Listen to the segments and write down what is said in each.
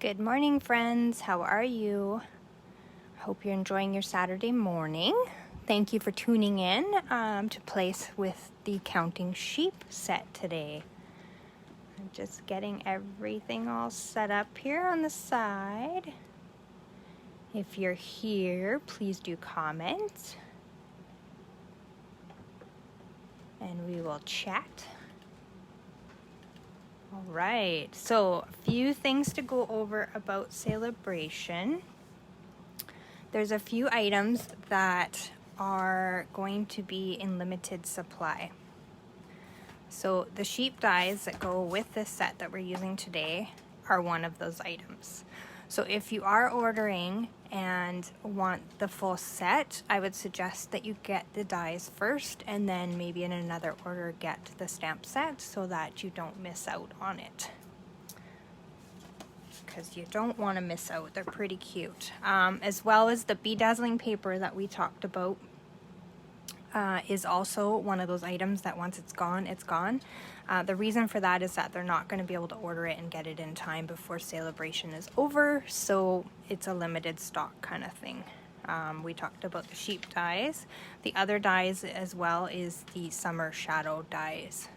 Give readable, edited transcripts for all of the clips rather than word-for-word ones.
Good morning, friends. How are you? Hope you're enjoying your Saturday morning. Thank you for tuning in to place with the counting sheep set today. I'm just getting everything all set up here on the side. If you're here, please do comment and we will chat. All right, so a few things to go over about Sale-a-Bration. There's a few items that are going to be in limited supply. So the sheep dyes that go with this set that we're using today are one of those items. So if you are ordering and want the full set, I would suggest that you get the dyes first and then maybe in another order get the stamp set so that you don't miss out on it. Because you don't want to miss out. They're pretty cute. As well as the bedazzling paper that we talked about is also one of those items that once it's gone, it's gone. The reason for that is that they're not going to be able to order it and get it in time before Sale-a-Bration is over, so it's a limited stock kind of thing. We talked about the sheep dyes. The other dyes as well is the summer shadow dyes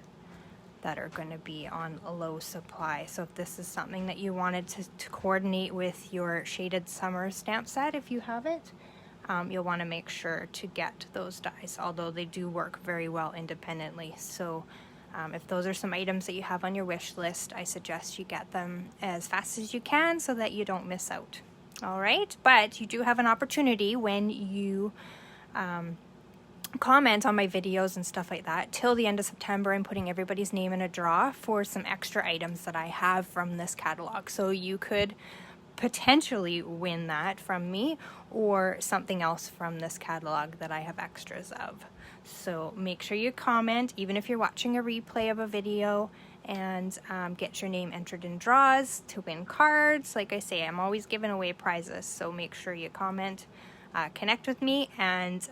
that are going to be on a low supply. So if this is something that you wanted to coordinate with your shaded summer stamp set, if you have it, you'll want to make sure to get those dyes, although they do work very well independently. So if those are some items that you have on your wish list, I suggest you get them as fast as you can so that you don't miss out. All right, but you do have an opportunity when you comment on my videos and stuff like that. Till the end of September, I'm putting everybody's name in a draw for some extra items that I have from this catalog. So you could potentially win that from me or something else from this catalog that I have extras of. So make sure you comment, even if you're watching a replay of a video, and get your name entered in draws to win cards. Like I say, I'm always giving away prizes, so make sure you comment, connect with me, and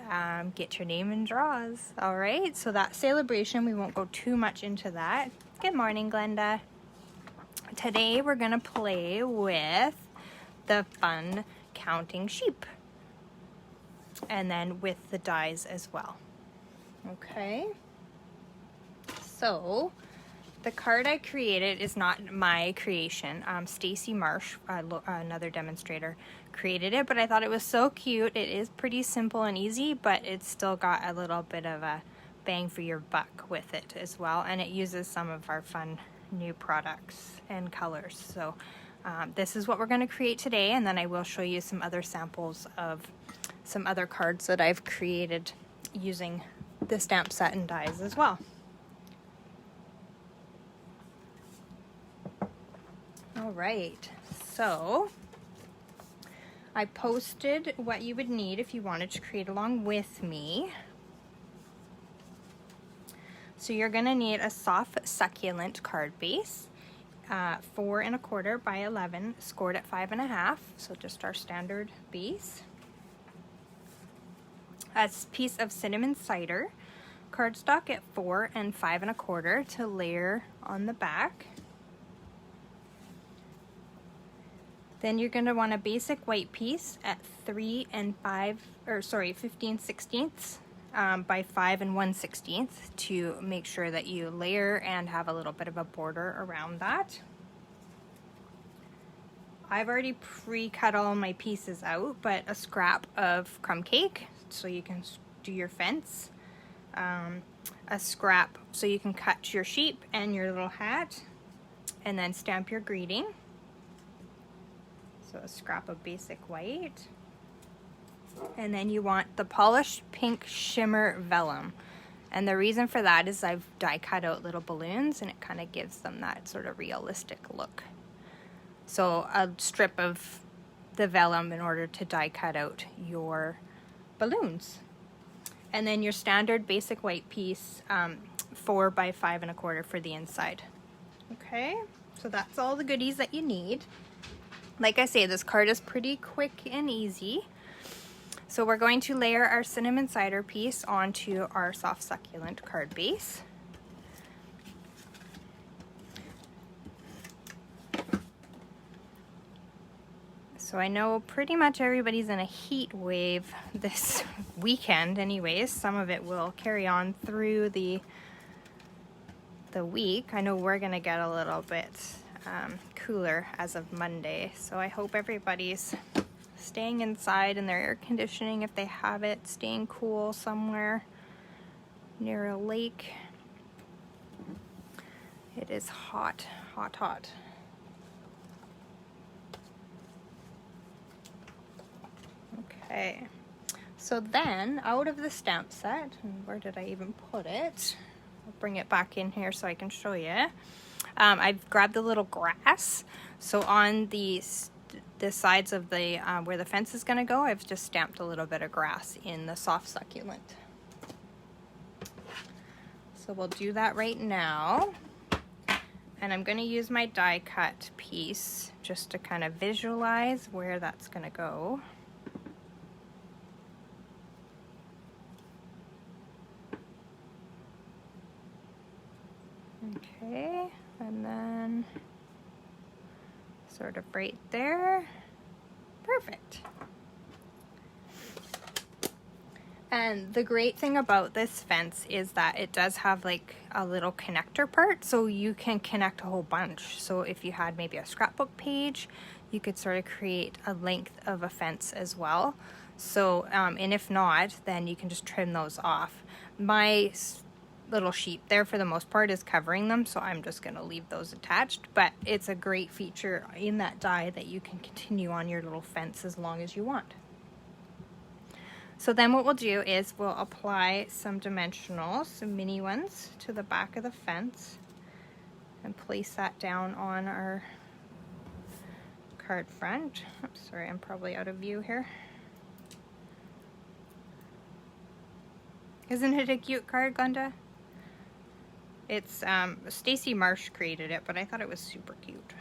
get your name in draws. All right, so that Sale-a-Bration, we won't go too much into that. Good morning, Glenda. Today we're gonna play with the fun counting sheep, and then with the dies as well. Okay, so the card I created is not my creation. Stacey Marsh, another demonstrator, created it, but I thought it was so cute. It is pretty simple and easy, but it's still got a little bit of a bang for your buck with it as well, and it uses some of our fun new products and colors. So this is what we're going to create today, and then I will show you some other samples of some other cards that I've created using the stamp set and dies as well. All right, so I posted what you would need if you wanted to create along with me. So you're going to need a soft succulent card base, 4 1/4 by 11, scored at 5 1/2, so just our standard base. A piece of cinnamon cider, cardstock at 4 and 5 1/4 to layer on the back. Then you're going to want a basic white piece at 15/16 by 5 1/16 to make sure that you layer and have a little bit of a border around that. I've already pre-cut all my pieces out, but a scrap of crumb cake so you can do your fence, a scrap so you can cut your sheep and your little hat, and then stamp your greeting. So a scrap of basic white. And then you want the polished pink shimmer vellum. And the reason for that is I've die cut out little balloons and it kind of gives them that sort of realistic look. So a strip of the vellum in order to die cut out your balloons. And then your standard basic white piece, 4 by 5 1/4 for the inside. Okay, so that's all the goodies that you need. Like I say, this card is pretty quick and easy. So we're going to layer our cinnamon cider piece onto our soft succulent card base. So I know pretty much everybody's in a heat wave this weekend anyways. Some of it will carry on through the week. I know we're gonna get a little bit cooler as of Monday. So I hope everybody's staying inside in their air conditioning if they have it, staying cool somewhere near a lake. It is hot, hot, hot. Okay, so then out of the stamp set, and where did I even put it? I'll bring it back in here so I can show you. I've grabbed the little grass. So on the sides of the where the fence is going to go, I've just stamped a little bit of grass in the soft succulent. So we'll do that right now. And I'm going to use my die cut piece just to kind of visualize where that's going to go. Okay, and then sort of right there. Perfect. And the great thing about this fence is that it does have like a little connector part, so you can connect a whole bunch. So if you had maybe a scrapbook page, you could sort of create a length of a fence as well. So, and if not, then you can just trim those off. My little sheep there for the most part is covering them, so I'm just going to leave those attached, but it's a great feature in that die that you can continue on your little fence as long as you want. So then what we'll do is we'll apply some dimensionals, some mini ones, to the back of the fence and place that down on our card front. Oops, sorry, I'm probably out of view here. Isn't it a cute card, Glenda? It's, Stacey Marsh created it, but I thought it was super cute.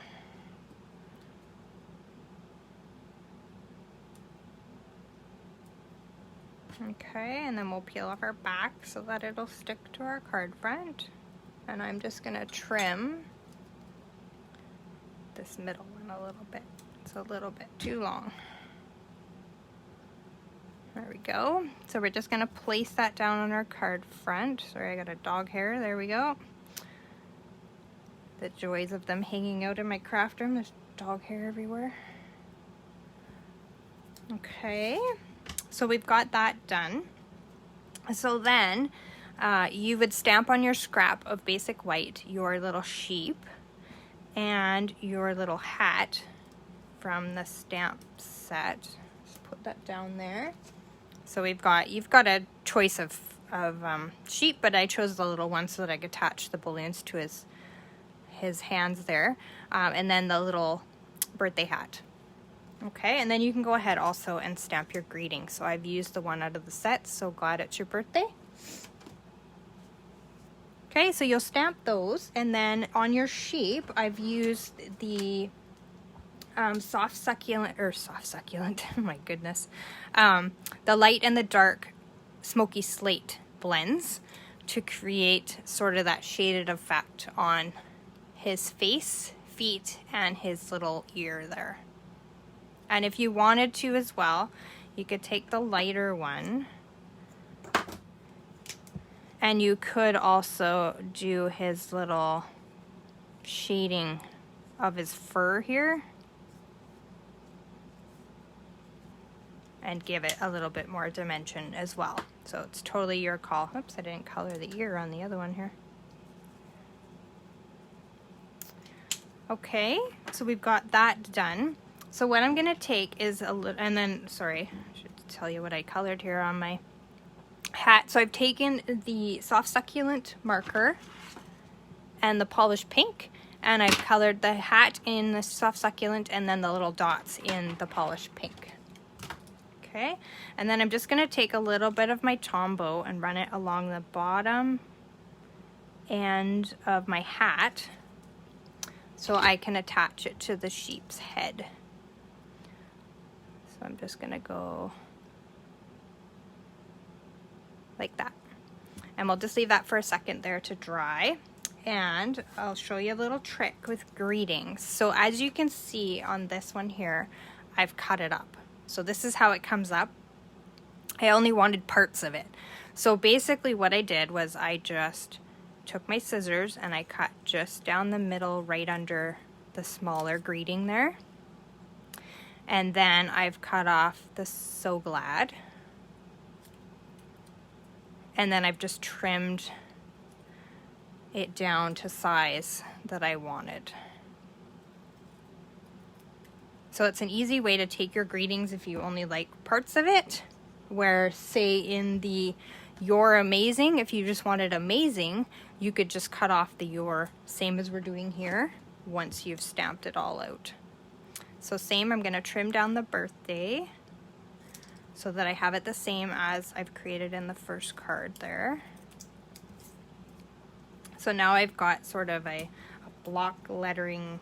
Okay, and then we'll peel off our back so that it'll stick to our card front. And I'm just gonna trim this middle one a little bit. It's a little bit too long. There we go. So we're just gonna place that down on our card front. Sorry, I got a dog hair. There we go. The joys of them hanging out in my craft room. There's dog hair everywhere. Okay, so we've got that done. So then you would stamp on your scrap of basic white your little sheep and your little hat from the stamp set. Just put that down there. So you've got a choice of sheep, but I chose the little one so that I could attach the balloons to his hands there, and then the little birthday hat. Okay, and then you can go ahead also and stamp your greeting. So I've used the one out of the set, so glad it's your birthday. Okay, so you'll stamp those, and then on your sheep, I've used the soft succulent, oh my goodness, the light and the dark smoky slate blends to create sort of that shaded effect on his face, feet, and his little ear there. And if you wanted to as well, you could take the lighter one and you could also do his little shading of his fur here and give it a little bit more dimension as well. So it's totally your call. Oops, I didn't color the ear on the other one here. Okay, so we've got that done. So what I'm gonna take is a little, and then, sorry, I should tell you what I colored here on my hat. So I've taken the soft succulent marker and the polished pink, and I've colored the hat in the soft succulent and then the little dots in the polished pink. Okay, and then I'm just gonna take a little bit of my Tombow and run it along the bottom end of my hat so I can attach it to the sheep's head. So I'm just gonna go like that. And we'll just leave that for a second there to dry. And I'll show you a little trick with greetings. So as you can see on this one here, I've cut it up. So this is how it comes up. I only wanted parts of it. So basically what I did was I just took my scissors and I cut just down the middle right under the smaller greeting there. And then I've cut off the So Glad. And then I've just trimmed it down to size that I wanted. So it's an easy way to take your greetings if you only like parts of it, where say in the You're Amazing, if you just wanted amazing, you could just cut off the Your, same as we're doing here, once you've stamped it all out. So same, I'm gonna trim down the birthday so that I have it the same as I've created in the first card there. So now I've got sort of a block lettering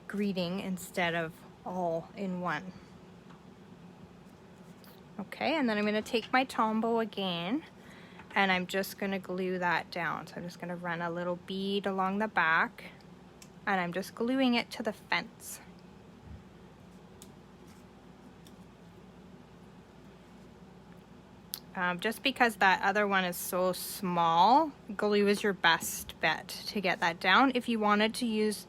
greeting instead of all in one. Okay, and then I'm gonna take my Tombow again and I'm just gonna glue that down. So I'm just gonna run a little bead along the back and I'm just gluing it to the fence. Just because that other one is so small, glue is your best bet to get that down. If you wanted to use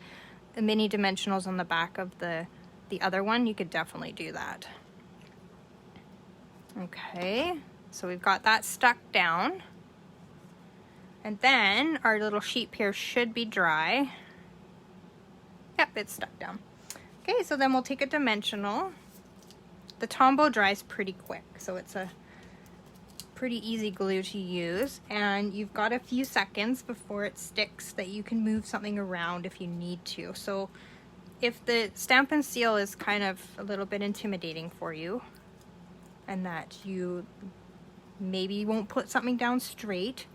the mini dimensionals on the back of the other one, you could definitely do that. Okay, so we've got that stuck down. And then our little sheep here should be dry. Yep, it's stuck down. Okay, so then we'll take a dimensional. The Tombow dries pretty quick, so it's a pretty easy glue to use, and you've got a few seconds before it sticks that you can move something around if you need to. So if the Stamp and Seal is kind of a little bit intimidating for you and that you maybe won't put something down straight,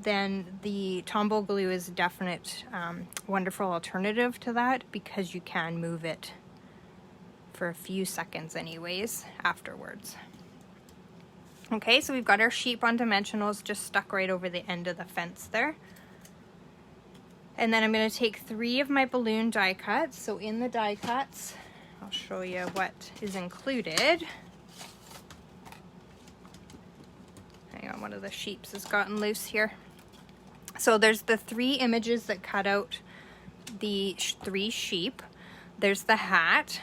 then the Tombow glue is a definite wonderful alternative to that, because you can move it for a few seconds anyways afterwards. Okay, so we've got our sheep on dimensionals just stuck right over the end of the fence there. And then I'm going to take 3 of my balloon die cuts. So in the die cuts, I'll show you what is included. Hang on, one of the sheeps has gotten loose here. So there's the 3 images that cut out the 3 sheep. There's the hat,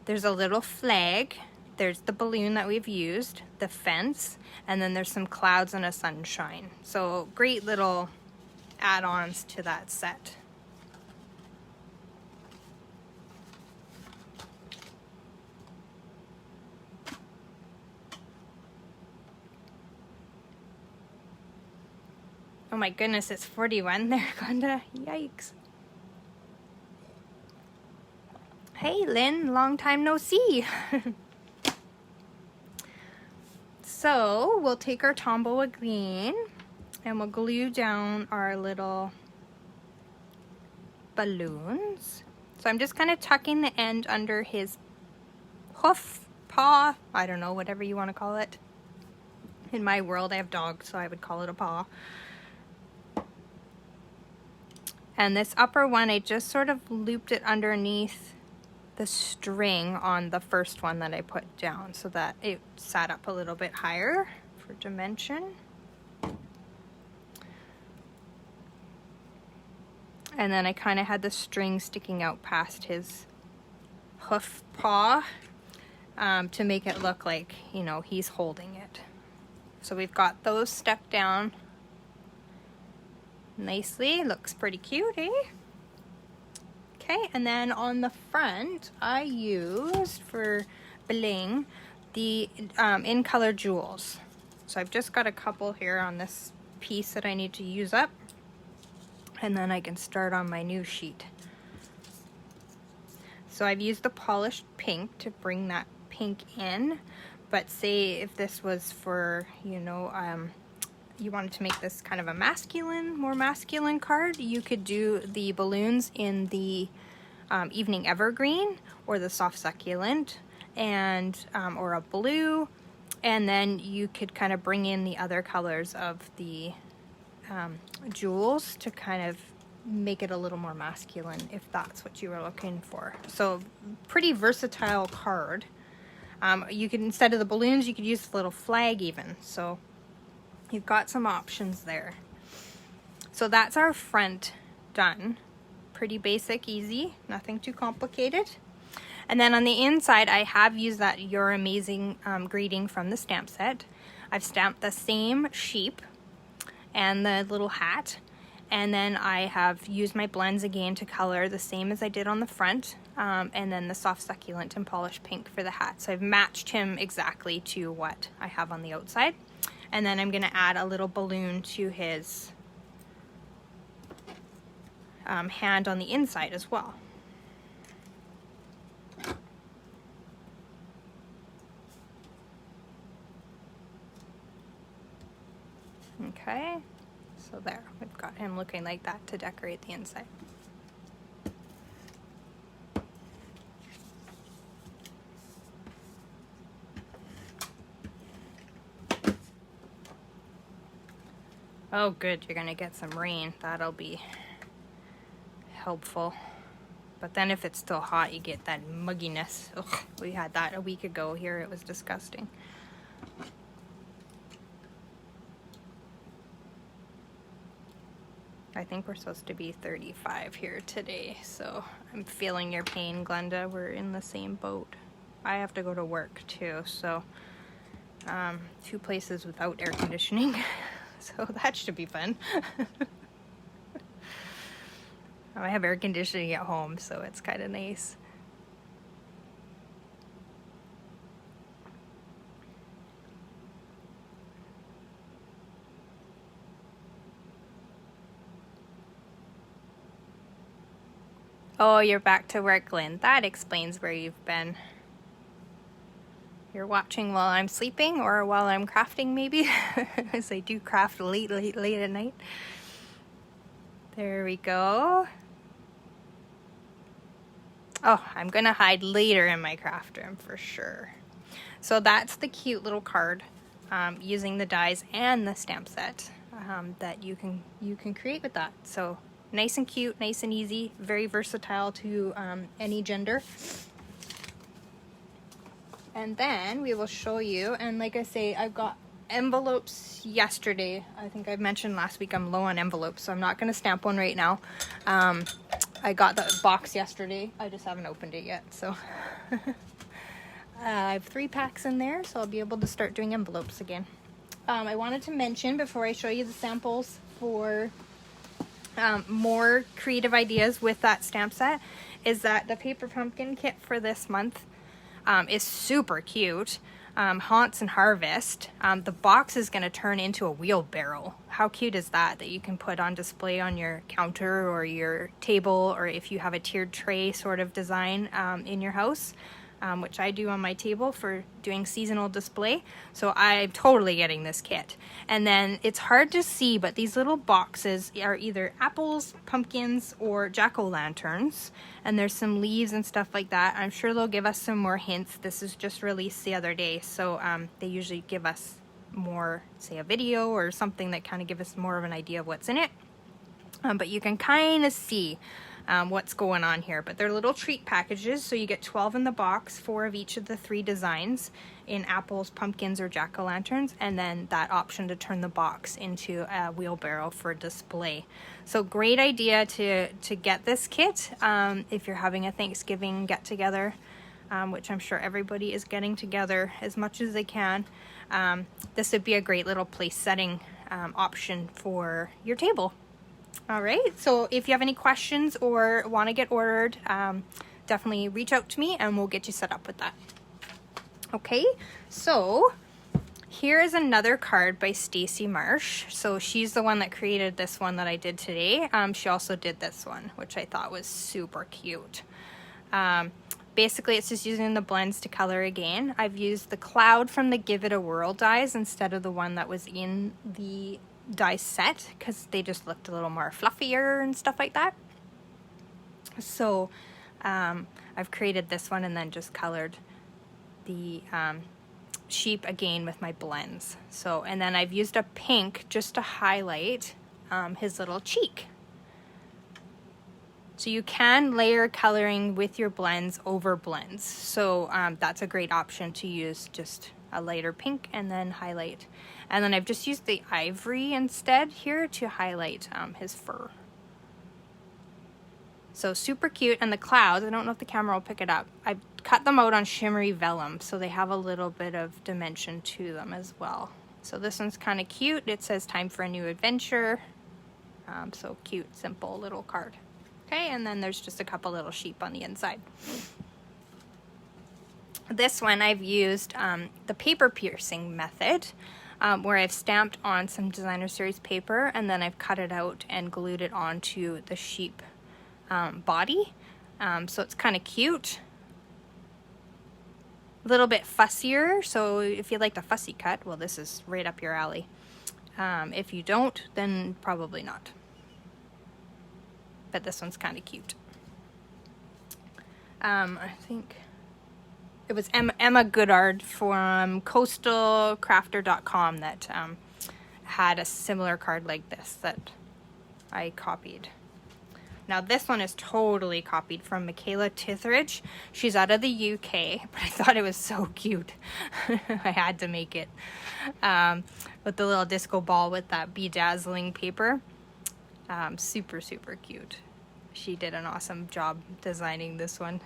there's a little flag, there's the balloon that we've used, the fence, and then there's some clouds and a sunshine. So great little add-ons to that set. Oh my goodness, it's 41 there, Glenda. Yikes. Hey Lynn, long time no see. So we'll take our Tombow again and we'll glue down our little balloons. So I'm just kind of tucking the end under his hoof, paw, I don't know, whatever you want to call it. In my world I have dogs, so I would call it a paw. And this upper one, I just sort of looped it underneath the string on the first one that I put down so that it sat up a little bit higher for dimension. And then I kind of had the string sticking out past his hoof paw to make it look like, you know, he's holding it. So we've got those stuck down nicely. Looks pretty cute, eh? Okay, and then on the front, I used for bling the in color jewels. So I've just got a couple here on this piece that I need to use up, and then I can start on my new sheet. So I've used the polished pink to bring that pink in, but say if this was for, you know, you wanted to make this kind of a masculine, more masculine card, you could do the balloons in the Evening Evergreen or the Soft Succulent, and or a blue, and then you could kind of bring in the other colors of the jewels to kind of make it a little more masculine if that's what you were looking for. So pretty versatile card. You can, instead of the balloons, you could use the little flag even. So you've got some options there. So that's our front done. Pretty basic, easy, nothing too complicated. And then on the inside, I have used that You're Amazing greeting from the stamp set. I've stamped the same sheep and the little hat. And then I have used my blends again to color the same as I did on the front. And then the soft succulent and polished pink for the hat. So I've matched him exactly to what I have on the outside. And then I'm gonna add a little balloon to his hand on the inside as well. Okay, so there, we've got him looking like that to decorate the inside. Oh good, you're gonna get some rain. That'll be helpful. But then if it's still hot, you get that mugginess. Ugh, we had that a week ago here. It was disgusting. I think we're supposed to be 35 here today, so I'm feeling your pain, Glenda. We're in the same boat. I have to go to work too, so 2 places without air conditioning. So that should be fun. I have air conditioning at home, so it's kind of nice. Oh, you're back to work, Lynn. That explains where you've been. You're watching while I'm sleeping or while I'm crafting, maybe, as I do craft late at night. There we go. Oh, I'm gonna hide later in my craft room for sure. So that's the cute little card using the dies and the stamp set that you can create with that. So nice and cute, nice and easy, very versatile to any gender. And then we will show you, and like I say, I've got envelopes yesterday. I think I mentioned last week I'm low on envelopes, so I'm not going to stamp one right now. I got the box yesterday. I just haven't opened it yet, so I have 3 packs in there, so I'll be able to start doing envelopes again. I wanted to mention before I show you the samples for more creative ideas with that stamp set is that the paper pumpkin kit for this month is super cute. Haunts and Harvest. The box is going to turn into a wheelbarrow. How cute is that? That you can put on display on your counter or your table, or if you have a tiered tray sort of design in your house, which I do on my table for doing seasonal display. So I'm totally getting this kit. And then it's hard to see, but these little boxes are either apples, pumpkins, or jack-o'-lanterns. And there's some leaves and stuff like that. I'm sure they'll give us some more hints. This is just released the other day, so they usually give us more, say a video or something that kind of give us more of an idea of what's in it. But you can kind of see what's going on here. But they're little treat packages, so you get 12 in the box, 4 of each of the 3 designs in apples, pumpkins, or jack-o'-lanterns, and then that option to turn the box into a wheelbarrow for display. So great idea to get this kit if you're having a Thanksgiving get-together, which I'm sure everybody is getting together as much as they can. This would be a great little place setting option for your table. All right, so if you have any questions or want to get ordered, definitely reach out to me and we'll get you set up with that. Okay, so here is another card by Stacey Marsh. So she's the one that created this one that I did today. She also did this one, which I thought was super cute. Basically, it's just using the blends to color again. I've used the cloud from the Give It a Whirl dies instead of the one that was in the die set because they just looked a little more fluffier and stuff like that. So I've created this one and then just colored the sheep again with my blends. So, and then I've used a pink just to highlight his little cheek. So you can layer coloring with your blends over blends. So that's a great option to use just a lighter pink and then highlight. And then I've just used the ivory instead here to highlight his fur. So super cute. And the clouds, I don't know if the camera will pick it up. I've cut them out on shimmery vellum, so they have a little bit of dimension to them as well. So this one's kind of cute. It says time for a new adventure. So cute, simple little card. Okay, and then there's just a couple little sheep on the inside. This one I've used the paper piercing method, where I've stamped on some Designer Series paper and then I've cut it out and glued it onto the sheep body. So it's kind of cute. A little bit fussier, so if you like the fussy cut, well, this is right up your alley. If you don't, then probably not. But this one's kind of cute. I think it was Emma Goodard from coastalcrafter.com that had a similar card like this that I copied. Now this one is totally copied from Michaela Tithridge. She's out of the UK, but I thought it was so cute. I had to make it. With the little disco ball with that bedazzling paper. Super, super cute. She did an awesome job designing this one.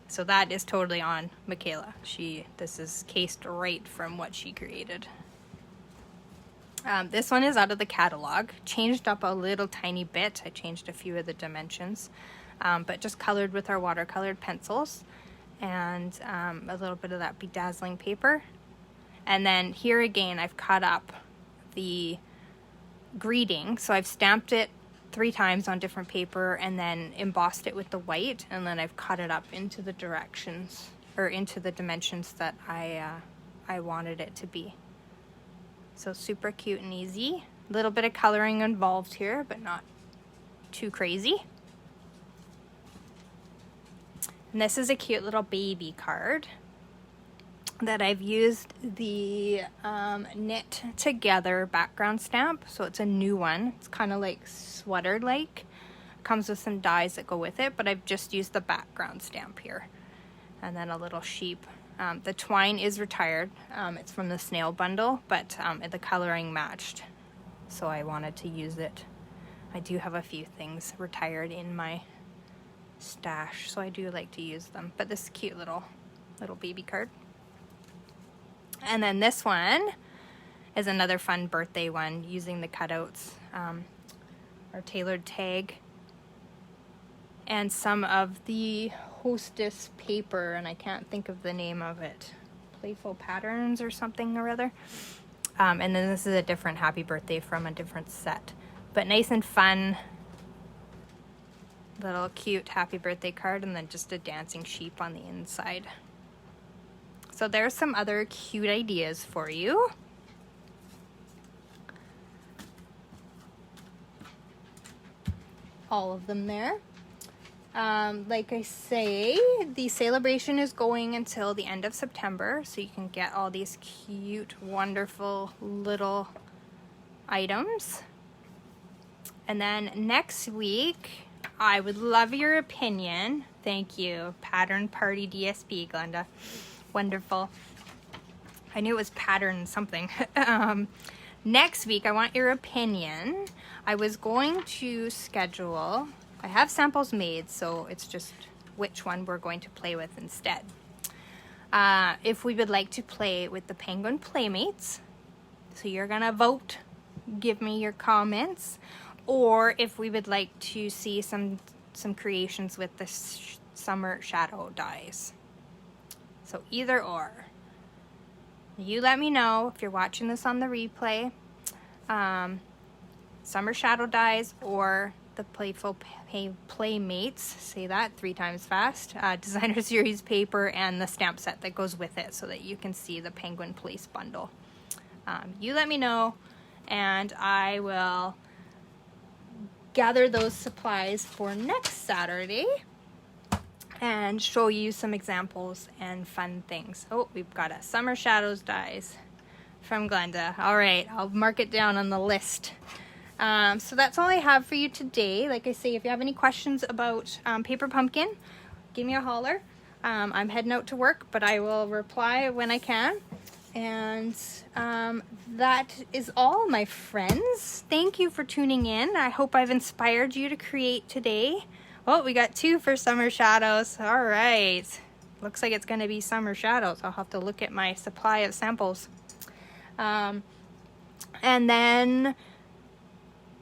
So that is totally on Michaela. This is cased right from what she created. This one is out of the catalog. Changed up a little tiny bit. I changed a few of the dimensions. But just colored with our watercolored pencils. And a little bit of that bedazzling paper. And then here again, I've cut up the greeting. So I've stamped it 3 times on different paper and then embossed it with the white. And then I've cut it up into the directions, or into the dimensions that I wanted it to be. So super cute and easy. A little bit of coloring involved here, but not too crazy. And this is a cute little baby card that I've used the knit together background stamp. So it's a new one. It's kind of like sweater-like. Comes with some dies that go with it, but I've just used the background stamp here. And then a little sheep. The twine is retired. It's from the snail bundle, but the coloring matched. So I wanted to use it. I do have a few things retired in my stash, so I do like to use them. But this cute little baby card. And then this one is another fun birthday one using the cutouts, our tailored tag, and some of the Hostess paper, and I can't think of the name of it. Playful Patterns or something or other. And then this is a different happy birthday from a different set. But nice and fun. Little cute happy birthday card, and then just a dancing sheep on the inside. So there's some other cute ideas for you. All of them there. Like I say, the Sale-a-Bration is going until the end of September, so you can get all these cute, wonderful little items. And then next week, I would love your opinion. Thank you. Pattern Party DSP, Glenda. Wonderful. I knew it was pattern something. Next week, I want your opinion. I was going to schedule... I have samples made, so it's just which one we're going to play with instead. If we would like to play with the Penguin Playmates, so you're gonna vote, give me your comments, or if we would like to see some creations with the Summer Shadow dies. So either or. You let me know if you're watching this on the replay. Summer Shadow dies or the Playful Playmates, say that 3 times fast, Designer Series paper and the stamp set that goes with it so that you can see the Penguin Place bundle. You let me know and I will gather those supplies for next Saturday and show you some examples and fun things. Oh, we've got a Summer Shadows dies from Glenda. All right, I'll mark it down on the list. So that's all I have for you today. Like I say, if you have any questions about paper pumpkin, give me a holler. I'm heading out to work, but I will reply when I can. And that is all, my friends. Thank you for tuning in. I hope I've inspired you to create today. Oh, we got 2 for summer shadows. All right. Looks like it's going to be summer shadows. I'll have to look at my supply of samples. And then,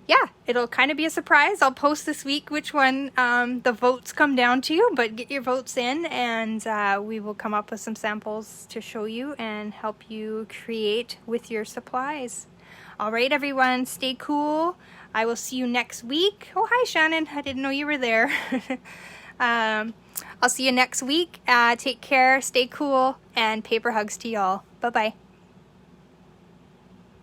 yeah, it'll kind of be a surprise. I'll post this week which one the votes come down to, but get your votes in, and we will come up with some samples to show you and help you create with your supplies. All right, everyone, stay cool. I will see you next week. Oh, hi, Shannon. I didn't know you were there. I'll see you next week. Take care, stay cool, and paper hugs to y'all. Bye-bye.